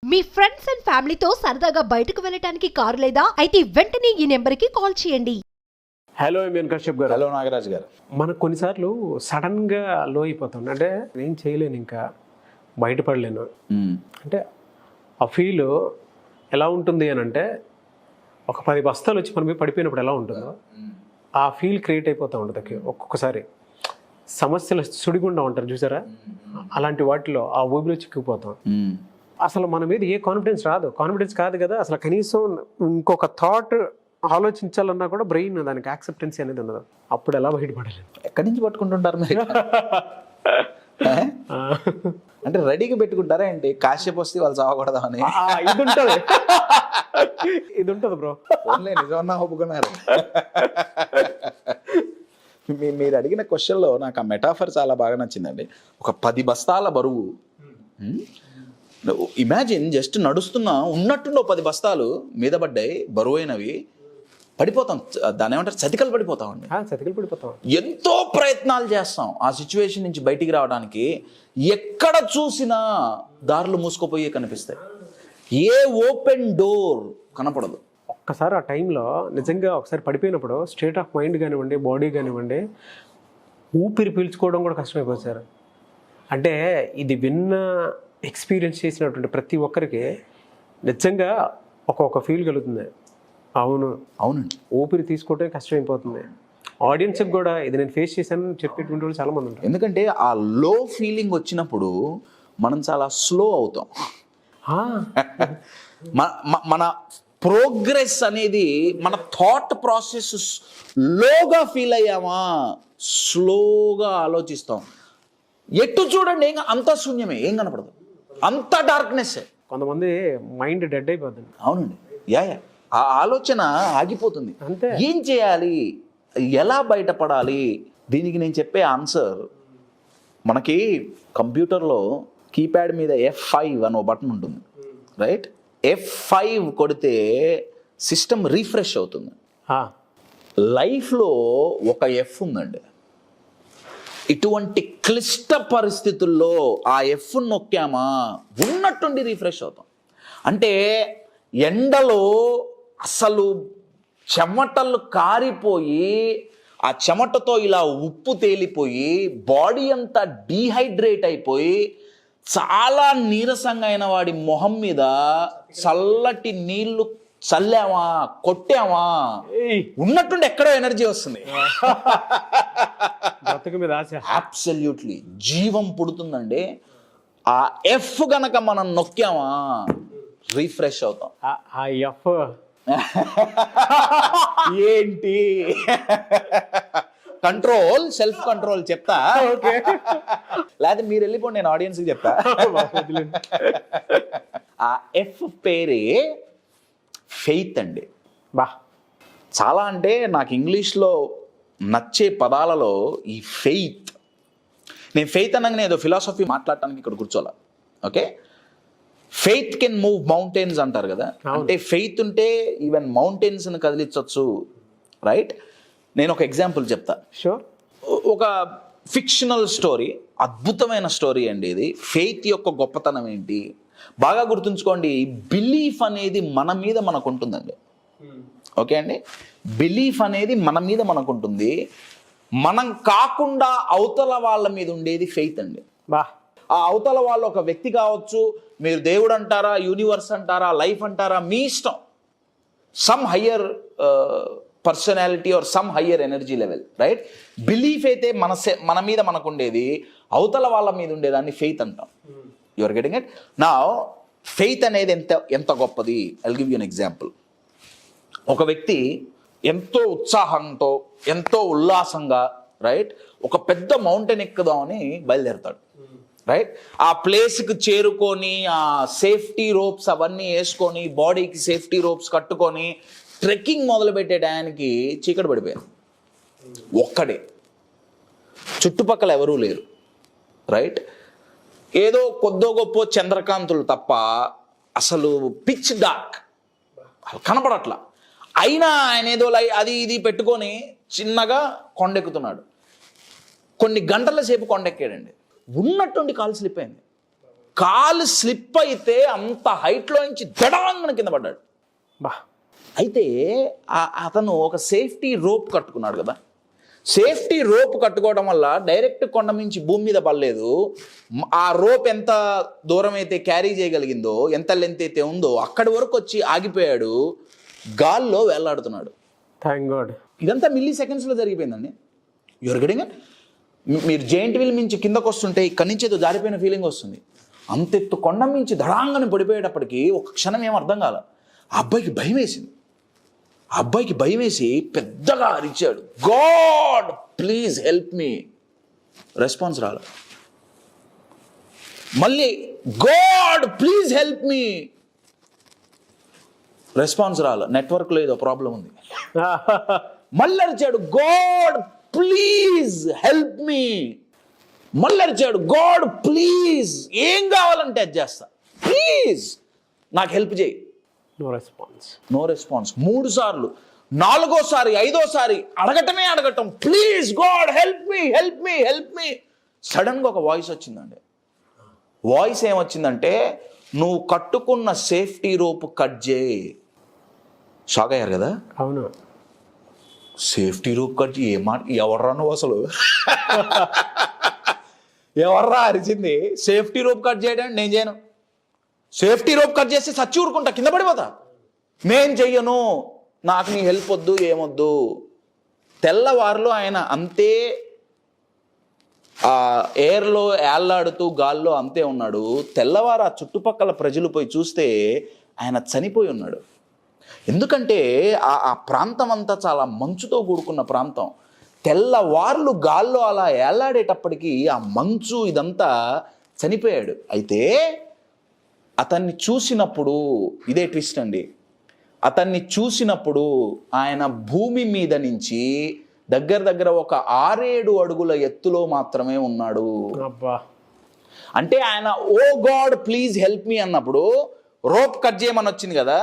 Me friends and ఫ్యామిలీతో సరదాగా బయటకు వెళ్ళటానికి కారు లేదా అయితే వెంటనే ఈ నెంబర్కి కాల్ చేయండి. హలో ఎంఎన్ కశ్యప్ గారు. హలో నాగరాజ్ గారు. మనకు కొన్నిసార్లు సడన్గా లో అయిపోతాం, అంటే ఏం చేయలేను, ఇంకా బయటపడలేను. అంటే ఆ ఫీల్ ఎలా ఉంటుంది అని అంటే, ఒక 10 బస్తాలు వచ్చి మన మీద పడిపోయినప్పుడు ఎలా ఉంటుందో ఆ ఫీల్ క్రియేట్ అయిపోతూ ఉంటుంది. ఒక్కొక్కసారి సమస్యలు సుడిగుండా ఉంటారు చూసారా, అలాంటి వాటిలో ఆ ఊబిలో చిక్కుపోతాం. అసలు మన మీద ఏ కాన్ఫిడెన్స్ రాదు. కాన్ఫిడెన్స్ కాదు కదా, అసలు కనీసం ఇంకొక థాట్ ఆలోచించాలన్నా కూడా బ్రెయిన్ దానికి యాక్సెప్టెన్సీ అనేది ఉండదు. అప్పుడు ఎలా బయటపడాలి? ఎక్కడి నుంచి పట్టుకుంటుంటారు మీరు? అంటే రెడీగా పెట్టుకుంటారా ఏంటి? కాశ్యప్ వస్తే వాళ్ళు చావకూడదామని ఇది ఉంటుంది. ఇది ఉంటుంది బ్రో. నిజమన్నా ఒప్పుకున్నారు. మీరు అడిగిన క్వశ్చన్లో నాకు ఆ మెటాఫర్ చాలా బాగా నచ్చిందండి. ఒక 10 బస్తాల బరువు. ఇమాజిన్, జస్ట్ నడుస్తున్నా ఉన్నట్టుండి 10 బస్తాలు మీద పడ్డాయి, బరువైనవి, పడిపోతాం. దాని ఏమంటారు, చతికలు పడిపోతామండి. చతికలు పడిపోతాం. ఎంతో ప్రయత్నాలు చేస్తాం ఆ సిచ్యువేషన్ నుంచి బయటికి రావడానికి. ఎక్కడ చూసినా దారులు మూసుకుపోయే కనిపిస్తాయి, ఏ ఓపెన్ డోర్ కనపడదు. ఒక్కసారి ఆ టైంలో నిజంగా ఒకసారి పడిపోయినప్పుడు స్టేట్ ఆఫ్ మైండ్ కానివ్వండి, బాడీ కానివ్వండి, ఊపిరి పీల్చుకోవడం కూడా కష్టమైపోతుంది సార్. అంటే ఇది విన్న ఎక్స్పీరియన్స్ చేసినటువంటి ప్రతి ఒక్కరికి నిజంగా ఒక్కొక్క ఫీల్ కలుగుతుంది. అవునండి, ఊపిరి తీసుకోవటం కష్టమైపోతుంది. ఆడియన్స్కి కూడా ఇది నేను ఫేస్ చేశాను చెప్పేటువంటి వాళ్ళు చాలా మంది ఉంటారు. ఎందుకంటే ఆ లో ఫీలింగ్ వచ్చినప్పుడు మనం చాలా స్లో అవుతాం. మన ప్రోగ్రెస్ అనేది, మన థాట్ ప్రాసెస్ లోగా ఫీల్ అయ్యామా, స్లోగా ఆలోచిస్తాం. ఎటు చూడండి అంతా శూన్యమే, ఏం కనపడదు, అంతా డార్క్నెస్. కొంతమంది మైండ్ డెడ్ అయిపోతుంది. అవునండి, యా ఆ ఆలోచన ఆగిపోతుంది. అంతే. ఏం చేయాలి, ఎలా బయటపడాలి? దీనికి నేను చెప్పే ఆన్సర్, మనకి కంప్యూటర్లో కీప్యాడ్ మీద F5 అని ఒక బటన్ ఉంటుంది, రైట్? F5 కొడితే సిస్టమ్ రీఫ్రెష్ అవుతుంది. లైఫ్లో ఒక F ఉందండి. ఇటువంటి క్లిష్ట పరిస్థితుల్లో ఆ F నొక్కామా ఉన్నట్టుండి రీఫ్రెష్ అవుతాం. అంటే ఎండలో అసలు చెమటలు కారిపోయి, ఆ చెమటతో ఇలా ఉప్పు తేలిపోయి, బాడీ అంతా డీహైడ్రేట్ అయిపోయి, చాలా నీరసంగా అయిన వాడి మొహం మీద చల్లటి నీళ్లు చల్లామా, కొట్టామా, ఉన్నట్టుండి ఎక్కడో ఎనర్జీ వస్తుంది. అబ్సల్యూట్లీ జీవం పుడుతుందండి. ఆ F గనక మనం నొక్కామా రీఫ్రెష్ అవుతాం. ఆ ఎఫ్ ఏంటి? కంట్రోల్, సెల్ఫ్ కంట్రోల్ చెప్తా. లేదా మీరు వెళ్ళిపోండి, నేను ఆడియన్స్కి చెప్తా. ఆ F పేరే ఫెయిత్ అండి. చాలా అంటే నాకు ఇంగ్లీష్లో నచ్చే పదాలలో ఈ ఫెయిత్, నేను ఫెయిత్ అనగానే ఏదో ఫిలాసఫీ మాట్లాడటానికి ఇక్కడ కూర్చోాల. Okay, faith can move mountains అంటారు కదా. అంటే ఫెయిత్ ఉంటే ఈవెన్ మౌంటైన్స్ని కదిలించవచ్చు, రైట్? నేను ఒక ఎగ్జాంపుల్ చెప్తా. షూర్. ఒక ఫిక్షనల్ స్టోరీ, అద్భుతమైన స్టోరీ అండి ఇది. ఫెయిత్ యొక్క గొప్పతనం ఏంటి బాగా గుర్తుంచుకోండి. బిలీఫ్ అనేది మన మీద మనకు ఉంటుందండి. ఓకే అండి, బిలీఫ్ అనేది మన మీద మనకు ఉంటుంది. మనం కాకుండా అవతల వాళ్ళ మీద ఉండేది ఫెయిత్ అండి. ఆ అవతల వాళ్ళు ఒక వ్యక్తి కావచ్చు, మీరు దేవుడు అంటారా, యూనివర్స్ అంటారా, లైఫ్ అంటారా, మీ ఇష్టం. Some higher personality or some higher energy level, right? Belief అయితే మన మీద మనకు ఉండేది, అవతల వాళ్ళ మీద ఉండేదాన్ని ఫెయిత్ అంటాం. You are getting it? నా ఫెయిత్ అనేది ఎంత గొప్పది. I will give you an example. ఒక వ్యక్తి ఎంతో ఉత్సాహంతో, ఎంతో ఉల్లాసంగా, రైట్, ఒక పెద్ద మౌంటైన్ ఎక్కుదామని బయలుదేరుతాడు, రైట్? ఆ ప్లేస్కి చేరుకొని, ఆ సేఫ్టీ రోప్స్ అవన్నీ వేసుకొని, బాడీకి సేఫ్టీ రోప్స్ కట్టుకొని ట్రెక్కింగ్ మొదలుపెట్టే టయానికి చీకటి పడిపోయారు. ఒక్కడే, చుట్టుపక్కల ఎవరూ లేరు, రైట్? ఏదో కొద్దో గొప్ప చంద్రకాంతులు తప్ప అసలు పిచ్ డార్క్, కనపడట్లా. అయినా ఆయన ఏదో అది ఇది పెట్టుకొని చిన్నగా కొండెక్కుతున్నాడు. కొన్ని గంటల సేపు కొండెక్కాడండి. ఉన్నట్టుండి కాలు స్లిప్ అయింది. కాలు స్లిప్ అయితే అంత హైట్లో నుంచి దడాంగన కింద పడ్డాడు. బా అయితే అతను ఒక సేఫ్టీ రోప్ కట్టుకున్నాడు కదా. సేఫ్టీ రోప్ కట్టుకోవడం వల్ల డైరెక్ట్ కొండ నుంచి భూమి మీద పడలేదు. ఆ రోప్ ఎంత దూరం అయితే క్యారీ చేయగలిగిందో, ఎంత లెంత్ అయితే ఉందో అక్కడి వరకు వచ్చి ఆగిపోయాడు, గాల్లో వేలాడుతున్నాడు. Thank God. ఇదంతా మిల్లీ సెకండ్స్లో జరిగిపోయిందండి. You're getting it. మీరు జెయింట్ వీల్ మించి కిందకు వస్తుంటే ఇక్కడి నుంచి ఏదో జారిపోయిన ఫీలింగ్ వస్తుంది. అంతెత్తు కొండ మించి దడాంగని పడిపోయేటప్పటికి ఒక క్షణం ఏం అర్థం కాల. ఆ అబ్బాయికి భయం వేసింది. ఆ అబ్బాయికి భయం వేసి పెద్దగా అరిచాడు, God please help me. Response రాల. మళ్ళీ God please help me. Response రాల. నెట్వర్క్లో ఏదో ప్రాబ్లం ఉంది. మళ్ళీ అరిచాడు, గాడ్ ప్లీజ్ హెల్ప్ మీ. మళ్ళీ అరిచాడు, గాడ్ ప్లీజ్ ఏం కావాలంటే అది చేస్తా, ప్లీజ్ నాకు హెల్ప్ చేయి. No response. No response. 3 సార్లు, 4వసారి 5వసారి అడగటం, please God help me help me help me. సడన్గా ఒక వాయిస్ వచ్చిందండి. వాయిస్ ఏమొచ్చిందంటే, నువ్వు కట్టుకున్న సేఫ్టీ రోప్ కట్ చేయి. షాక్ అయ్యారు కదా. అవును. సేఫ్టీ రోప్ కట్ చేయి మాట, ఎవర్రా నువ్వు అసలు? ఎవర్రా అరిచింది? సేఫ్టీ రోప్ కట్ చేయడానికి నేను చేయను. సేఫ్టీ రోప్ కట్ చేస్తే చచ్చి ఊరుకుంటా, కింద పడిపోతా. నేను చెయ్యను, నాకు నీ హెల్ప్ వద్దు, ఏమొద్దు. తెల్లవారులో ఆయన అంతే ఆ ఎయిర్లో ఏళ్లాడుతూ గాల్లో అంతే ఉన్నాడు. తెల్లవారు ఆ చుట్టుపక్కల ప్రజలు పోయి చూస్తే ఆయన చనిపోయి ఉన్నాడు. ఎందుకంటే ఆ ప్రాంతం అంతా చాలా మంచుతో కూడుకున్న ప్రాంతం. తెల్లవార్లు గాల్లో అలా ఏళ్లాడేటప్పటికీ ఆ మంచు ఇదంతా చనిపోయాడు. అయితే అతన్ని చూసినప్పుడు, ఇదే ట్విస్ట్ అండి, అతన్ని చూసినప్పుడు ఆయన భూమి మీద నుంచి దగ్గర ఒక 6-7 అడుగుల ఎత్తులో మాత్రమే ఉన్నాడు. అబ్బా. అంటే ఆయన ఓ గాడ్ ప్లీజ్ హెల్ప్ మీ అన్నప్పుడు రోప్ కట్ చేయమని వచ్చింది కదా,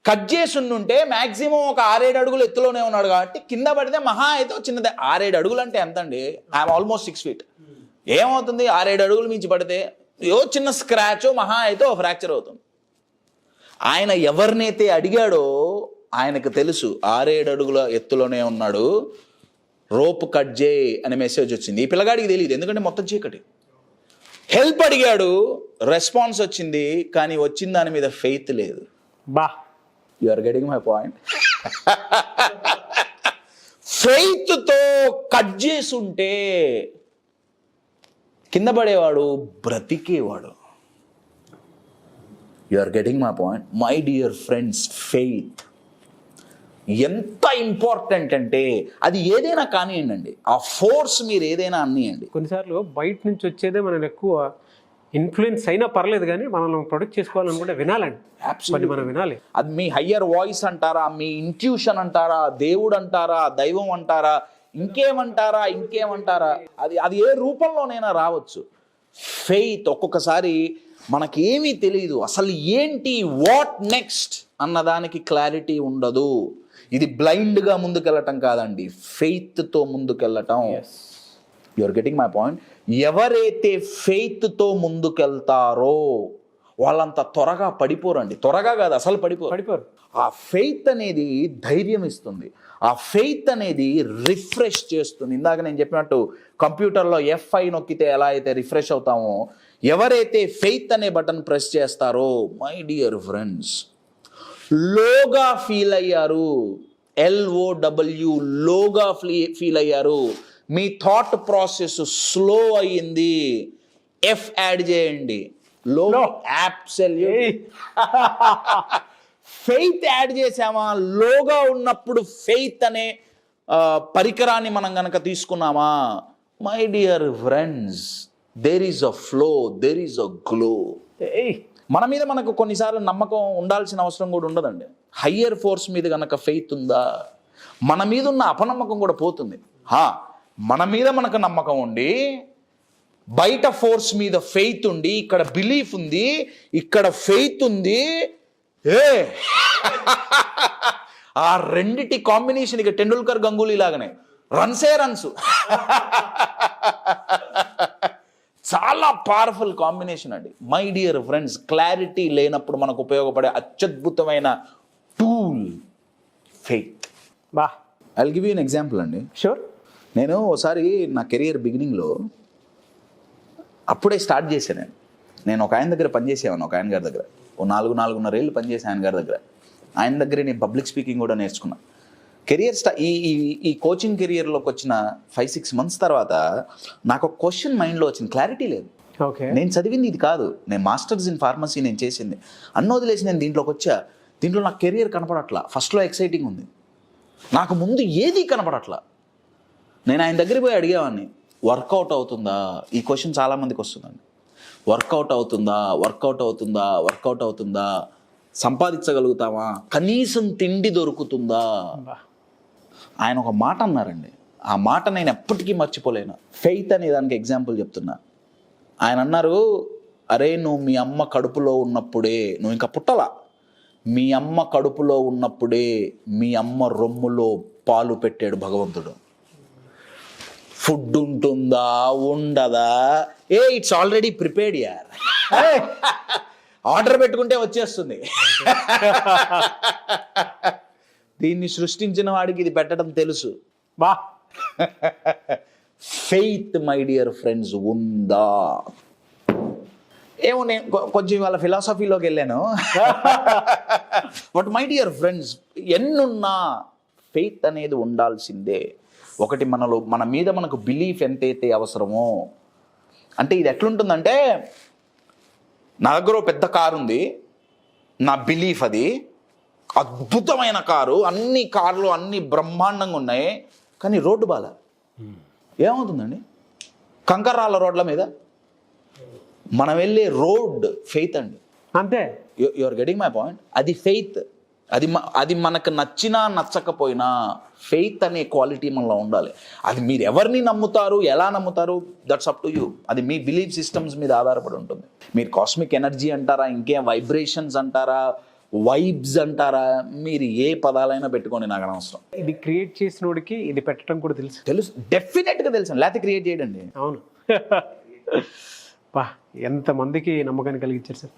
కట్ చేసి ఉంటే మ్యాక్సిమం ఒక 6-7 అడుగులు ఎత్తులోనే ఉన్నాడు. కాబట్టి కింద పడితే మహా అయితే చిన్నదే. 6-7 అడుగులు అంటే ఎంత అండి? I'm almost 6 feet. ఏమవుతుంది 6-7 అడుగులు మించి పడితే? చిన్న స్క్రాచ్, మహా అయితే ఓ ఫ్రాక్చర్ అవుతుంది. ఆయన ఎవరినైతే అడిగాడో ఆయనకు తెలుసు 6-7 అడుగుల ఎత్తులోనే ఉన్నాడు, రోప్ కట్ చేయి అనే మెసేజ్ వచ్చింది. ఈ పిల్లగాడికి తెలియదు, ఎందుకంటే మొత్తం చీకటి. హెల్ప్ అడిగాడు, రెస్పాన్స్ వచ్చింది, కానీ వచ్చిన దాని మీద ఫెయిత్ లేదు. బా. You are getting my point. ఫెయిత్తో కట్ చేసి ఉంటే కింద పడేవాడు, బ్రతికేవాడు. You are getting my point. My dear friends, faith ఎంత ఇంపార్టెంట్ అంటే, అది ఏదైనా కానివ్వండి, ఆ ఫోర్స్ మీరు ఏదైనా అనియండి. కొన్నిసార్లు బయట నుంచి వచ్చేదే మనం ఎక్కువ ఇన్ఫ్లుయెన్స్ అయినా పర్లేదు, కానీ మనం ప్రొటెక్ట్ చేసుకోవాలనుకుంటే వినాలండి. మనం వినాలి. అది మీ హయ్యర్ వాయిస్ అంటారా, మీ ఇంట్యూషన్ అంటారా, దేవుడు అంటారా, దైవం అంటారా, ఇంకేమంటారా, అది ఏ రూపంలోనైనా రావచ్చు. ఫెయిత్ ఒక్కొక్కసారి మనకేమీ తెలియదు, అసలు ఏంటి వాట్ నెక్స్ట్ అన్నదానికి క్లారిటీ ఉండదు. ఇది బ్లైండ్గా ముందుకెళ్ళటం కాదండి, ఫెయిత్తో ముందుకెళ్ళటం. You are getting my point. ఎవరైతే ఫెయిత్తో ముందుకెళ్తారో వాళ్ళంత త్వరగా పడిపోరండి. త్వరగా కాదు, అసలు పడిపోరు. ఆ ఫెయిత్ అనేది ధైర్యం ఇస్తుంది, ఆ ఫెయిత్ అనేది రిఫ్రెష్ చేస్తుంది. ఇందాక నేను చెప్పినట్టు కంప్యూటర్లో F5 నొక్కితే ఎలా అయితే రిఫ్రెష్ అవుతామో, ఎవరైతే ఫెయిత్ అనే బటన్ ప్రెస్ చేస్తారో, మై డియర్ ఫ్రెండ్స్, లోగా ఫీల్ అయ్యారు. LOW, లోగా ఫీల్ అయ్యారు. మీ థాట్ ప్రాసెస్ స్లో అయ్యింది. F యాడ్ చేయండి, లో. అబ్సల్యూట్. ఫెయిత్ యాడ్ చేసామా, లోగా ఉన్నప్పుడు ఫెయిత్ అనే పరికరాన్ని మనం గనక తీసుకున్నామా, my dear friends, there is a flow, there is a glow. మన మీద మనకు కొన్నిసార్లు నమ్మకం ఉండాల్సిన అవసరం కూడా ఉండదండి. హయ్యర్ ఫోర్స్ మీద గనక ఫెయిత్ ఉందా, మన మీద ఉన్న అపనమ్మకం కూడా పోతుంది. మన మీద మనకు నమ్మకం ఉండి, బయట ఫోర్స్ మీద ఫెయిత్ ఉండి, ఇక్కడ బిలీఫ్ ఉంది, ఇక్కడ ఫెయిత్ ఉంది, ఆ రెండిటి కాంబినేషన్ ఇక టెండూల్కర్ గంగూలీ లాగానే, రన్సే రన్స్. చాలా పవర్ఫుల్ కాంబినేషన్ అండి. మై డియర్ ఫ్రెండ్స్, క్లారిటీ లేనప్పుడు మనకు ఉపయోగపడే అత్యద్భుతమైన టూల్ ఫెయిత్. బా, I will give you an example అండి. షూర్. నేను ఒకసారి నా కెరియర్ బిగినింగ్లో అప్పుడే స్టార్ట్ చేశాను. నేను ఒక ఆయన దగ్గర పనిచేసేవాను, ఒక ఆయన గారి దగ్గర 4.5 ఏళ్ళు పనిచేసే ఆయన గారి దగ్గర. ఆయన దగ్గర నేను పబ్లిక్ స్పీకింగ్ కూడా నేర్చుకున్నాను. కెరియర్ ఈ కోచింగ్ కెరియర్లోకి వచ్చిన 5-6 మంత్స్ తర్వాత నాకు ఒక క్వశ్చన్ మైండ్లో వచ్చింది, క్లారిటీ లేదు. ఓకే. నేను చదివింది ఇది కాదు, నేను మాస్టర్స్ ఇన్ ఫార్మసీ నేను చేసింది. అన్ని వదిలేసి నేను దీంట్లోకి వచ్చా. దీంట్లో నాకు కెరియర్ కనపడట్లా. ఫస్ట్లో ఎక్సైటింగ్ ఉంది, నాకు ముందు ఏది కనపడట్లా. నేను ఆయన దగ్గరికి పోయి అడిగేవాడిని, వర్కౌట్ అవుతుందా? ఈ క్వశ్చన్ చాలామందికి వస్తుందండి. వర్కౌట్ అవుతుందా, వర్కౌట్ అవుతుందా, వర్కౌట్ అవుతుందా, సంపాదించగలుగుతామా, కనీసం తిండి దొరుకుతుందా? ఆయన ఒక మాట అన్నారండి, ఆ మాట నేను ఎప్పటికీ మర్చిపోలేను. ఫెయిత్ అనే దానికి ఎగ్జాంపుల్ చెప్తున్నా. ఆయన అన్నారు, అరే నువ్వు మీ అమ్మ కడుపులో ఉన్నప్పుడే, నువ్వు ఇంకా పుట్టలా, మీ అమ్మ కడుపులో ఉన్నప్పుడే మీ అమ్మ రొమ్ములో పాలు పెట్టాడు భగవంతుడు. ఫుడ్ ఉంటుందా, ఉండదా, ఇట్స్ ఆల్రెడీ ప్రిపేర్డ్ యార్. ఆర్డర్ పెట్టుకుంటే వచ్చేస్తుంది. దీన్ని సృష్టించిన వాడికి ఇది పెట్టడం తెలుసు. బా, ఫెయిత్ మై డియర్ ఫ్రెండ్స్ ఉందా? ఏమో నేను కొంచెం ఇవాళ ఫిలాసఫీలోకి వెళ్ళాను. బట్ మై డియర్ ఫ్రెండ్స్, ఎన్నున్నా ఫెయిత్ అనేది ఉండాల్సిందే. ఒకటి మన మీద మనకు బిలీఫ్ ఎంతైతే అవసరమో, అంటే ఇది ఎట్లుంటుందంటే, నా దగ్గర పెద్ద కారు ఉంది, నా బిలీఫ్ అది అద్భుతమైన కారు, అన్ని కార్లు అన్ని బ్రహ్మాండంగా ఉన్నాయి, కానీ రోడ్డు బాల ఏమవుతుందండి? కంకర్రాళ్ళ రోడ్ల మీద మనం వెళ్ళే రోడ్ ఫెయిత్ అండి. అంతే. You are getting my point. అది ఫెయిత్. అది మనకు నచ్చినా నచ్చకపోయినా ఫెయిత్ అనే క్వాలిటీ మనలో ఉండాలి. అది మీరు ఎవరిని నమ్ముతారు, ఎలా నమ్ముతారు, దట్స్ అప్ టు యూ. అది మీ బిలీఫ్ సిస్టమ్స్ మీద ఆధారపడి ఉంటుంది. మీరు కాస్మిక్ ఎనర్జీ అంటారా, ఇంకేం వైబ్రేషన్స్ అంటారా, వైబ్స్ అంటారా, మీరు ఏ పదాలైనా పెట్టుకోండి, నాకు అనవసరం. ఇది క్రియేట్ చేసినోడికి ఇది పెట్టడం కూడా తెలుసు. డెఫినెట్గా తెలుసు, లేకపోతే క్రియేట్ చేయడండి. అవును. బా, ఎంతమందికి నమ్మకాన్ని కలిగించారు సార్.